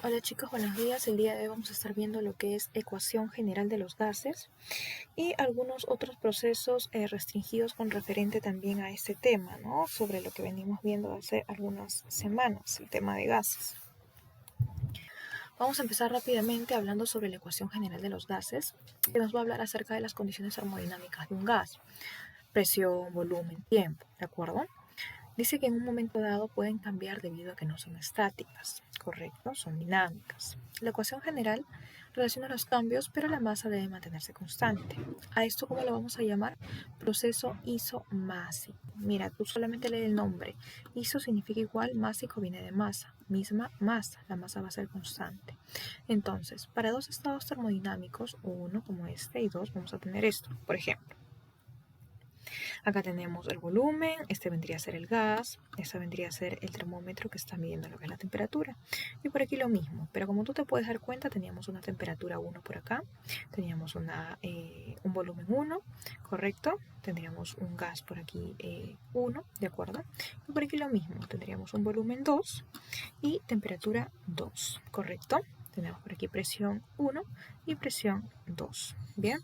Hola chicos, buenos días. El día de hoy vamos a estar viendo lo que es ecuación general de los gases y algunos otros procesos restringidos con referente también a este tema, ¿no? Sobre lo que venimos viendo hace algunas semanas, el tema de gases. Vamos a empezar rápidamente hablando sobre la ecuación general de los gases, que nos va a hablar acerca de las condiciones termodinámicas de un gas: presión, volumen, tiempo, ¿de acuerdo? Dice que en un momento dado pueden cambiar debido a que no son estáticas, ¿correcto? Son dinámicas. La ecuación general relaciona los cambios, pero la masa debe mantenerse constante. A esto, ¿cómo lo vamos a llamar? Proceso isomásico. Mira, tú solamente lee el nombre. Iso significa igual, másico viene de masa, misma masa, la masa va a ser constante. Entonces, para dos estados termodinámicos, uno como este y dos, vamos a tener esto, por ejemplo. Acá tenemos el volumen, este vendría a ser el gas, este vendría a ser el termómetro que está midiendo lo que es la temperatura. Y por aquí lo mismo, pero como tú te puedes dar cuenta, teníamos una temperatura 1 por acá, teníamos un volumen 1, ¿correcto? Tendríamos un gas por aquí 1, ¿de acuerdo? Y por aquí lo mismo, tendríamos un volumen 2 y temperatura 2, ¿correcto? Tenemos por aquí presión 1 y presión 2, ¿bien?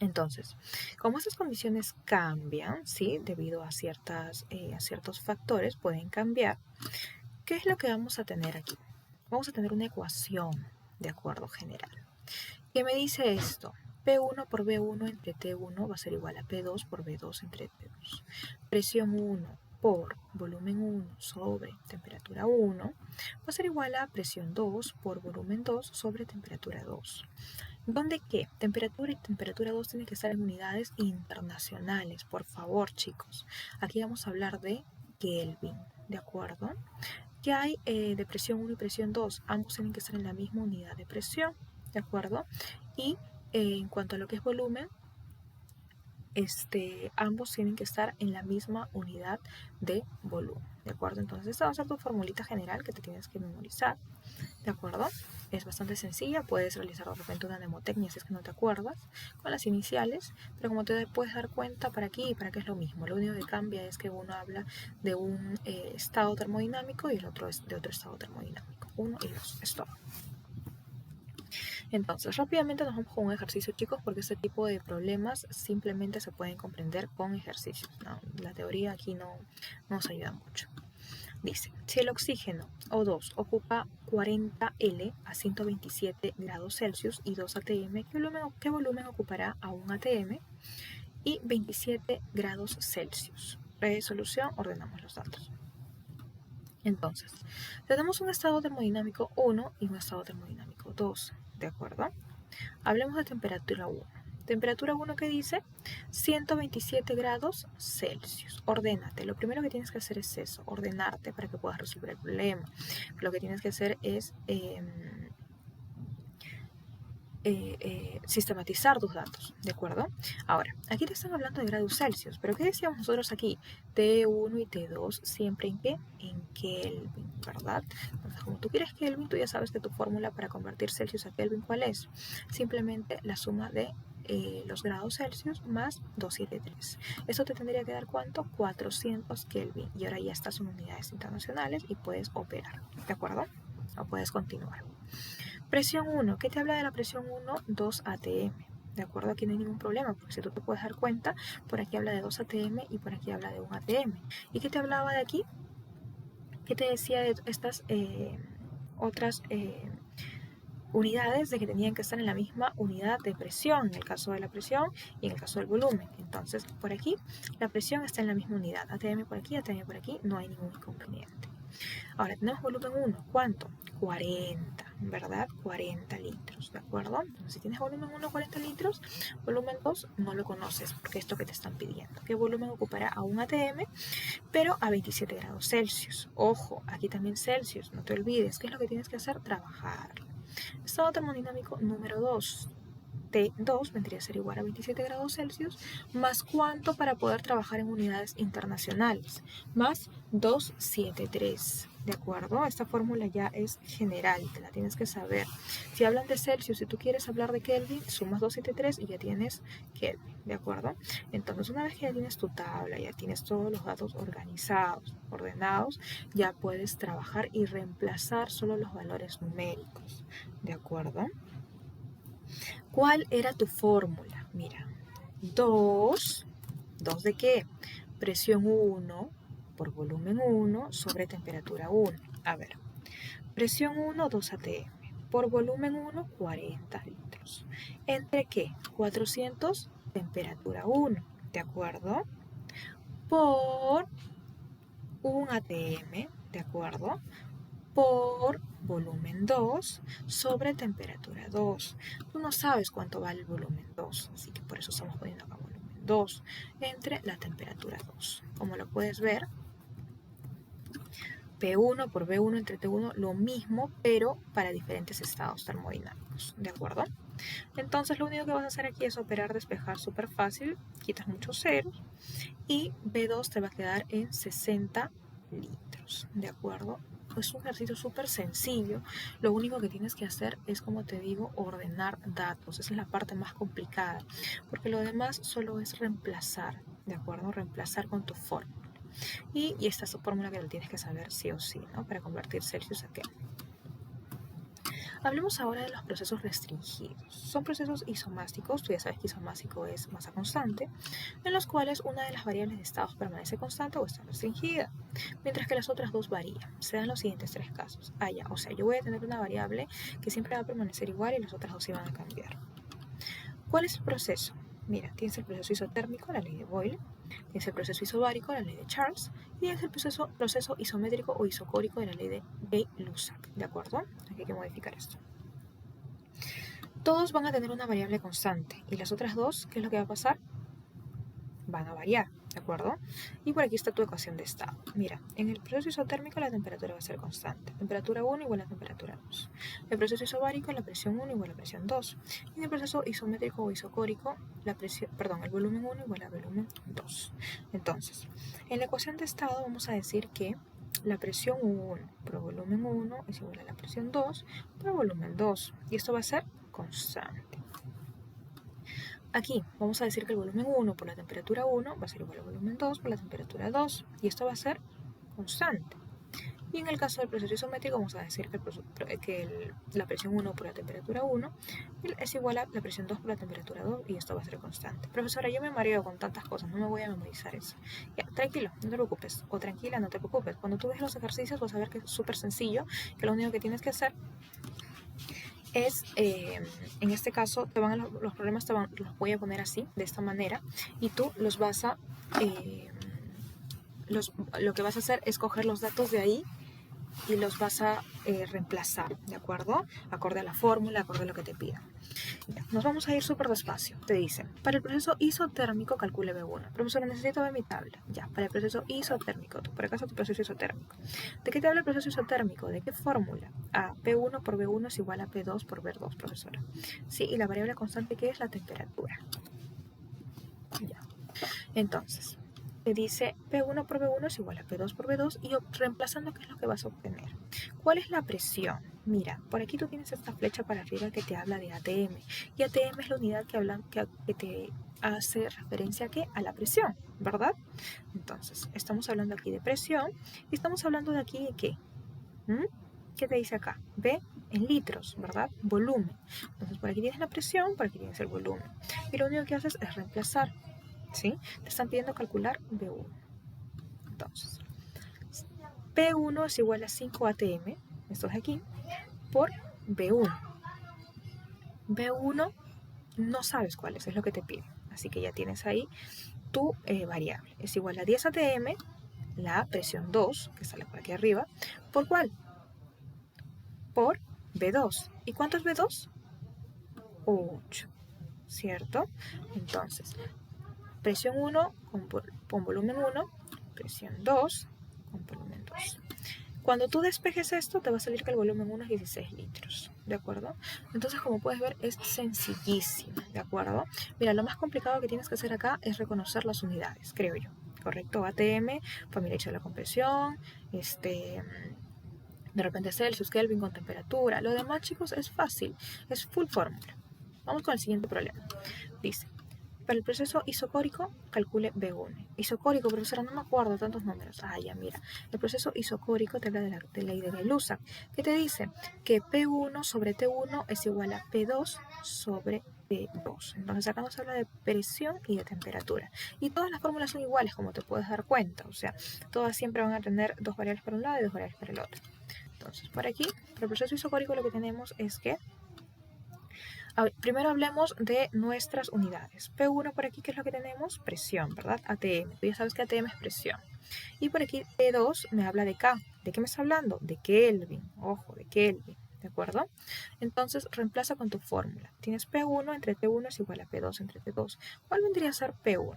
Entonces, como estas condiciones cambian, ¿sí? Debido a ciertos factores, pueden cambiar. ¿Qué es lo que vamos a tener aquí? Vamos a tener una ecuación de acuerdo general. ¿Qué me dice esto? P1 por V1 entre T1 va a ser igual a P2 por V2 entre T2. Presión 1 por volumen 1 sobre temperatura 1 va a ser igual a presión 2 por volumen 2 sobre temperatura 2. ¿Dónde qué? Temperatura y temperatura 2 tienen que estar en unidades internacionales, por favor, chicos. Aquí vamos a hablar de Kelvin, ¿de acuerdo? ¿Qué hay de presión 1 y presión 2? Ambos tienen que estar en la misma unidad de presión, ¿de acuerdo? Y en cuanto a lo que es volumen, ambos tienen que estar en la misma unidad de volumen, ¿de acuerdo? Entonces esta va a ser tu formulita general que te tienes que memorizar, ¿de acuerdo? Es bastante sencilla, puedes realizar de repente una mnemotecnia si es que no te acuerdas, con las iniciales, pero como te puedes dar cuenta, para aquí y para acá es lo mismo. Lo único que cambia es que uno habla de un estado termodinámico y el otro es de otro estado termodinámico. 1 y 2, es todo. Entonces, rápidamente nos vamos con un ejercicio, chicos, porque este tipo de problemas simplemente se pueden comprender con ejercicios, ¿no? La teoría aquí no nos ayuda mucho. Dice, si el oxígeno O2 ocupa 40 L a 127 grados Celsius y 2 atm, ¿qué volumen ocupará a 1 atm y 27 grados Celsius? Resolución, ordenamos los datos. Entonces, tenemos un estado termodinámico 1 y un estado termodinámico 2, ¿de acuerdo? Hablemos de temperatura 1. Temperatura 1 que dice 127 grados Celsius. Ordénate. Lo primero que tienes que hacer es eso, ordenarte para que puedas resolver el problema. Lo que tienes que hacer es sistematizar tus datos, ¿de acuerdo? Ahora, aquí te están hablando de grados Celsius, pero ¿qué decíamos nosotros aquí? T1 y T2 siempre ¿en qué? En Kelvin, ¿verdad? Entonces, como tú quieres Kelvin, tú ya sabes que tu fórmula para convertir Celsius a Kelvin, ¿cuál es? Simplemente la suma de los grados Celsius más 273. Esto te tendría que dar ¿cuánto? 400 Kelvin. Y ahora ya estás en unidades internacionales y puedes operar, ¿de acuerdo? O puedes continuar. Presión 1, ¿qué te habla de la presión 1? 2 atm. ¿De acuerdo? Aquí no hay ningún problema, porque si tú te puedes dar cuenta, por aquí habla de 2 atm y por aquí habla de 1 atm. ¿Y qué te hablaba de aquí? ¿Qué te decía de estas otras unidades de que tenían que estar en la misma unidad de presión, en el caso de la presión y en el caso del volumen? Entonces, por aquí, la presión está en la misma unidad. ATM por aquí, no hay ningún inconveniente. Ahora, tenemos volumen 1, ¿cuánto? 40, ¿verdad? 40 litros, ¿de acuerdo? Entonces, si tienes volumen 1, 40 litros, volumen 2 no lo conoces, porque es lo que te están pidiendo. ¿Qué volumen ocupará a 1 atm, pero a 27 grados Celsius? Ojo, aquí también Celsius, no te olvides. ¿Qué es lo que tienes que hacer? Trabajar. Estado termodinámico número 2. T2 vendría a ser igual a 27 grados Celsius, más cuánto para poder trabajar en unidades internacionales, más 273, ¿de acuerdo? Esta fórmula ya es general, te la tienes que saber. Si hablan de Celsius, si tú quieres hablar de Kelvin, sumas 273 y ya tienes Kelvin, ¿de acuerdo? Entonces, una vez que ya tienes tu tabla, ya tienes todos los datos organizados, ordenados, ya puedes trabajar y reemplazar solo los valores numéricos, ¿de acuerdo? ¿Cuál era tu fórmula? Mira, 2 ¿de qué? Presión 1 por volumen 1 sobre temperatura 1. A ver, presión 1, 2 atm. Por volumen 1, 40 litros. ¿Entre qué? 400, temperatura 1. ¿De acuerdo? Por 1 atm. ¿De acuerdo? Por volumen 2 sobre temperatura 2. Tú no sabes cuánto vale el volumen 2, así que por eso estamos poniendo acá volumen 2 entre la temperatura 2. Como lo puedes ver, P1 por V1 entre T1, lo mismo, pero para diferentes estados termodinámicos, ¿de acuerdo? Entonces lo único que vas a hacer aquí es operar, despejar súper fácil, quitas muchos ceros y V2 te va a quedar en 60 litros, ¿de acuerdo? Es un ejercicio súper sencillo, lo único que tienes que hacer es, como te digo, ordenar datos. Esa es la parte más complicada, porque lo demás solo es reemplazar, ¿de acuerdo? Reemplazar con tu fórmula. Y esta es tu fórmula que lo tienes que saber sí o sí, ¿no? Para convertir Celsius a Kelvin. Hablemos ahora de los procesos restringidos. Son procesos isomásticos, tú ya sabes que isomástico es masa constante, en los cuales una de las variables de estados permanece constante o está restringida, mientras que las otras dos varían. Se dan los siguientes tres casos. O sea, yo voy a tener una variable que siempre va a permanecer igual y las otras dos sí van a cambiar. ¿Cuál es el proceso? Mira, tienes el proceso isotérmico, la ley de Boyle, tienes el proceso isobárico, la ley de Charles, y tienes el proceso isométrico o isocórico de la ley de Gay-Lussac, ¿de acuerdo? Aquí hay que modificar esto. Todos van a tener una variable constante, y las otras dos, ¿qué es lo que va a pasar? Van a variar, ¿de acuerdo? Y por aquí está tu ecuación de estado. Mira, en el proceso isotérmico la temperatura va a ser constante. Temperatura 1 igual a temperatura 2. En el proceso isobárico la presión 1 igual a presión 2. Y en el proceso isométrico o isocórico el volumen 1 igual a volumen 2. Entonces, en la ecuación de estado vamos a decir que la presión 1 por volumen 1 es igual a la presión 2 por volumen 2. Y esto va a ser constante. Aquí vamos a decir que el volumen 1 por la temperatura 1 va a ser igual al volumen 2 por la temperatura 2, y esto va a ser constante. Y en el caso del proceso isométrico vamos a decir que la presión 1 por la temperatura 1 es igual a la presión 2 por la temperatura 2, y esto va a ser constante. Profesora, yo me mareo con tantas cosas, no me voy a memorizar eso. Ya, tranquilo, no te preocupes, o tranquila, no te preocupes. Cuando tú ves los ejercicios vas a ver que es súper sencillo, que lo único que tienes que hacer es, en este caso, los problemas los voy a poner así, de esta manera, y tú los vas a, lo que vas a hacer es coger los datos de ahí y los vas a reemplazar, ¿de acuerdo? Acorde a la fórmula, acorde a lo que te pidan. Nos vamos a ir súper despacio. Te dicen, para el proceso isotérmico calcule B1. Profesor, necesito ver mi tabla. Ya, para el proceso isotérmico. Por acaso tu proceso isotérmico. ¿De qué te habla el proceso isotérmico? ¿De qué fórmula? P1 por B1 es igual a P2 por B2, profesora. Sí, y la variable constante que es la temperatura. Ya. Entonces, te dice P1 por B1 es igual a P2 por B2, y reemplazando, ¿qué es lo que vas a obtener? ¿Cuál es la presión? Mira, por aquí tú tienes esta flecha para arriba que te habla de ATM, y ATM es la unidad que te hace referencia a la presión, ¿verdad? Entonces, estamos hablando aquí de presión, y estamos hablando de aquí de ¿qué? ¿Qué te dice acá? B en litros, ¿verdad? Volumen. Entonces, por aquí tienes la presión, por aquí tienes el volumen. Y lo único que haces es reemplazar, ¿sí? Te están pidiendo calcular B1. Entonces, P1 es igual a 5 ATM, esto es aquí, por B1. B1 no sabes cuál es lo que te piden. Así que ya tienes ahí tu variable. Es igual a 10 ATM, la presión 2, que sale por aquí arriba, ¿por cuál? Por B2. ¿Y cuánto es B2? 8, ¿cierto? Entonces, presión 1 con volumen 1, presión 2 con volumen 2. Cuando tú despejes esto, te va a salir que el volumen 1 es 16 litros, ¿de acuerdo? Entonces, como puedes ver, es sencillísimo, ¿de acuerdo? Mira, lo más complicado que tienes que hacer acá es reconocer las unidades, creo yo, ¿correcto? ATM, familia hecha de la compresión, De repente Celsius, Kelvin con temperatura. Lo demás, chicos, es fácil. Es full fórmula. Vamos con el siguiente problema. Dice, para el proceso isocórico, calcule B1. Isocórico, profesora, no me acuerdo tantos números. Ah, ya, mira. El proceso isocórico te habla de la ley de Gay-Lussac, que te dice que P1 sobre T1 es igual a P2 sobre T2. Entonces acá nos habla de presión y de temperatura. Y todas las fórmulas son iguales, como te puedes dar cuenta. O sea, todas siempre van a tener dos variables para un lado y dos variables para el otro. Entonces, por aquí, para el proceso isocórico lo que tenemos es que primero hablemos de nuestras unidades. P1 por aquí, ¿qué es lo que tenemos? Presión, ¿verdad? ATM. Tú ya sabes que ATM es presión. Y por aquí P2 me habla de K. ¿De qué me está hablando? De Kelvin. Ojo, de Kelvin. ¿De acuerdo? Entonces, reemplaza con tu fórmula. Tienes P1 entre T1 es igual a P2 entre T2. ¿Cuál vendría a ser P1?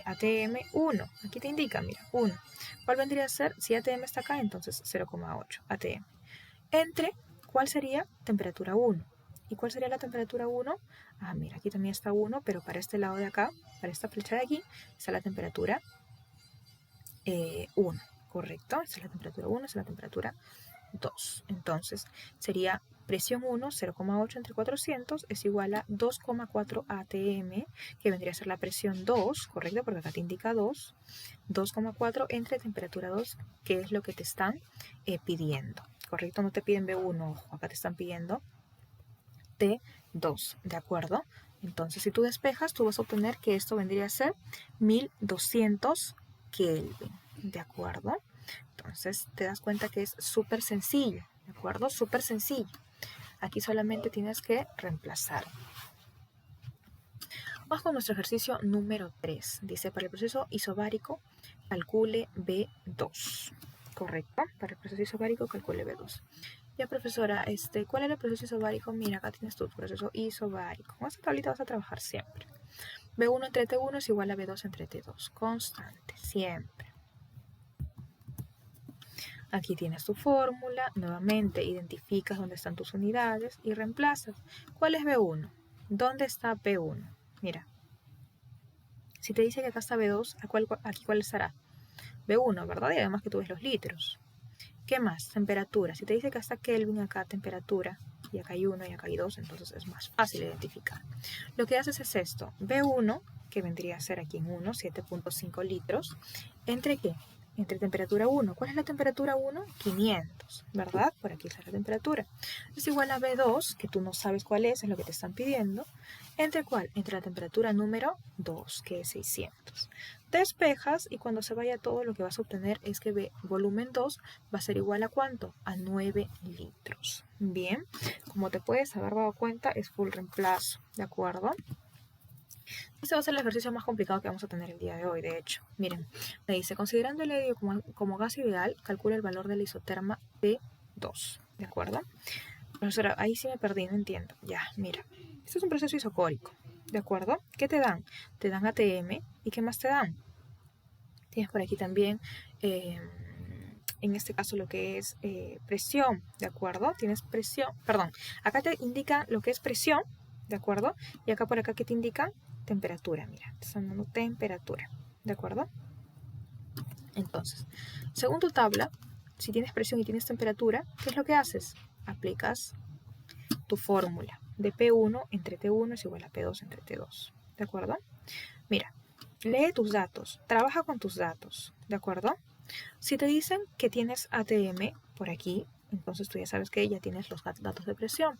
ATM 1. Aquí te indica, mira, 1. ¿Cuál vendría a ser? Si ATM está acá, entonces 0,8 ATM. Entre, ¿cuál sería? Temperatura 1. ¿Y cuál sería la temperatura 1? Ah, mira, aquí también está 1, pero para este lado de acá, para esta flecha de aquí, está la temperatura 1. ¿Correcto? Esta es la temperatura 1, esta es la temperatura 2. Entonces, sería presión 1, 0,8 entre 400 es igual a 2,4 ATM, que vendría a ser la presión 2, ¿correcto? Porque acá te indica 2. 2,4 entre temperatura 2, que es lo que te están pidiendo, ¿correcto? No te piden B1, acá te están pidiendo T2, ¿de acuerdo? Entonces, si tú despejas, tú vas a obtener que esto vendría a ser 1200 Kelvin, ¿de acuerdo? Entonces, te das cuenta que es súper sencillo, ¿de acuerdo? Súper sencillo. Aquí solamente tienes que reemplazar. Vamos con nuestro ejercicio número 3. Dice, para el proceso isobárico, calcule B2. ¿Correcto? Para el proceso isobárico, calcule B2. Ya, profesora, ¿cuál era el proceso isobárico? Mira, acá tienes tu proceso isobárico. Con esta tablita vas a trabajar siempre. B1 entre T1 es igual a B2 entre T2. Constante, siempre. Aquí tienes tu fórmula. Nuevamente, identificas dónde están tus unidades y reemplazas. ¿Cuál es B1? ¿Dónde está B1? Mira. Si te dice que acá está B2, aquí cuál estará? B1, ¿verdad? Y además que tú ves los litros. ¿Qué más? Temperatura. Si te dice que está Kelvin, acá temperatura, y acá hay 1 y acá hay 2, entonces es más fácil identificar. Lo que haces es esto. B1, que vendría a ser aquí en 1, 7.5 litros, ¿entre qué? Entre temperatura 1. ¿Cuál es la temperatura 1? 500, ¿verdad? Por aquí está la temperatura. Es igual a B2, que tú no sabes cuál es lo que te están pidiendo. ¿Entre cuál? Entre la temperatura número 2, que es 600. Despejas y cuando se vaya todo lo que vas a obtener es que volumen 2 va a ser igual a ¿cuánto? A 9 litros. Bien, como te puedes haber dado cuenta, es full reemplazo, ¿de acuerdo? Este va a ser el ejercicio más complicado que vamos a tener el día de hoy, de hecho. Miren, me dice, considerando el helio como gas ideal, calcula el valor de la isoterma T2, ¿de acuerdo? Profesora, ahí sí me perdí, no entiendo. Ya, mira, esto es un proceso isocórico, ¿de acuerdo? ¿Qué te dan? Te dan ATM, ¿y qué más te dan? Tienes por aquí también, en este caso, lo que es presión, ¿de acuerdo? Tienes presión, perdón, acá te indica lo que es presión, ¿de acuerdo? Y acá por acá, ¿qué te indica? Temperatura, mira, te están dando temperatura, ¿de acuerdo? Entonces, según tu tabla, si tienes presión y tienes temperatura, ¿qué es lo que haces? Aplicas tu fórmula de P1 entre T1 es igual a P2 entre T2, ¿de acuerdo? Mira, lee tus datos, trabaja con tus datos, ¿de acuerdo? Si te dicen que tienes ATM por aquí, entonces tú ya sabes que ya tienes los datos de presión.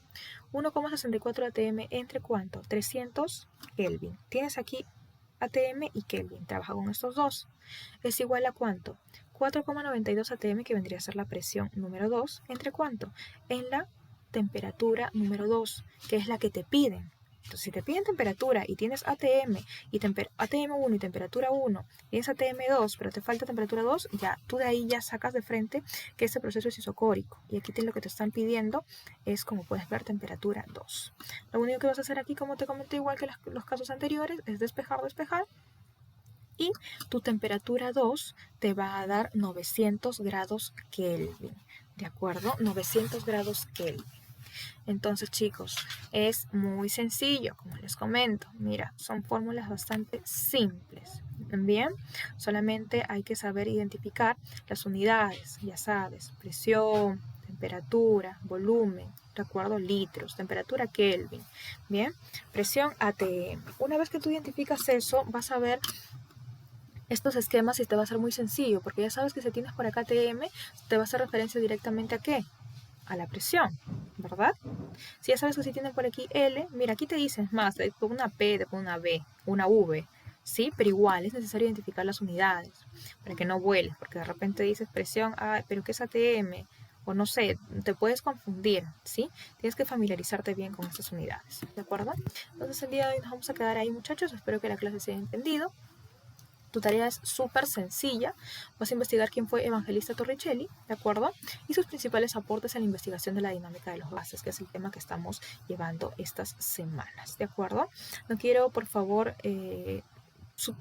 1,64 ATM entre ¿cuánto? 300 Kelvin. Tienes aquí ATM y Kelvin, trabaja con estos dos. Es igual a ¿cuánto? 4,92 ATM, que vendría a ser la presión número 2, entre ¿cuánto? En la temperatura número 2, que es la que te piden. Entonces, si te piden temperatura y tienes ATM, ATM1 y temperatura 1, y tienes ATM2, pero te falta temperatura 2, ya tú de ahí ya sacas de frente que este proceso es isocórico. Y aquí lo que te están pidiendo es, como puedes ver, temperatura 2. Lo único que vas a hacer aquí, como te comenté, igual que los casos anteriores, es despejar, y tu temperatura 2 te va a dar 900 grados Kelvin, ¿de acuerdo? 900 grados Kelvin. Entonces, chicos, es muy sencillo, como les comento. Mira, son fórmulas bastante simples, Bien, solamente hay que saber identificar las unidades, ya sabes, presión, temperatura, volumen, de acuerdo, litros, temperatura Kelvin, bien, presión ATM. Una vez que tú identificas eso, vas a ver estos esquemas y te va a ser muy sencillo, porque ya sabes que si tienes por acá ATM, te va a hacer referencia directamente a ¿qué? A la presión, ¿verdad? Si ya sabes que si tienen por aquí L, mira, aquí te dicen más, te pongo una P, te pongo una B, una V, ¿sí? Pero igual es necesario identificar las unidades para que no vueles, porque de repente dices presión, ah, pero ¿qué es ATM? O no sé, te puedes confundir, ¿sí? Tienes que familiarizarte bien con estas unidades, ¿de acuerdo? Entonces el día de hoy nos vamos a quedar ahí, muchachos. Espero que la clase se haya entendido. Tu tarea es súper sencilla. Vas a investigar quién fue Evangelista Torricelli, ¿de acuerdo? Y sus principales aportes en la investigación de la dinámica de los gases, que es el tema que estamos llevando estas semanas, ¿de acuerdo? No quiero, por favor,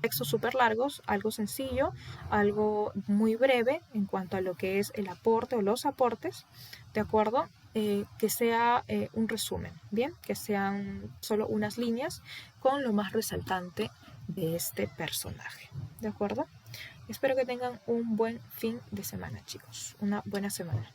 textos súper largos, algo sencillo, algo muy breve en cuanto a lo que es el aporte o los aportes, ¿de acuerdo? Que sea un resumen, ¿bien? Que sean solo unas líneas con lo más resaltante de este personaje, ¿de acuerdo? Espero que tengan un buen fin de semana, chicos. Una buena semana.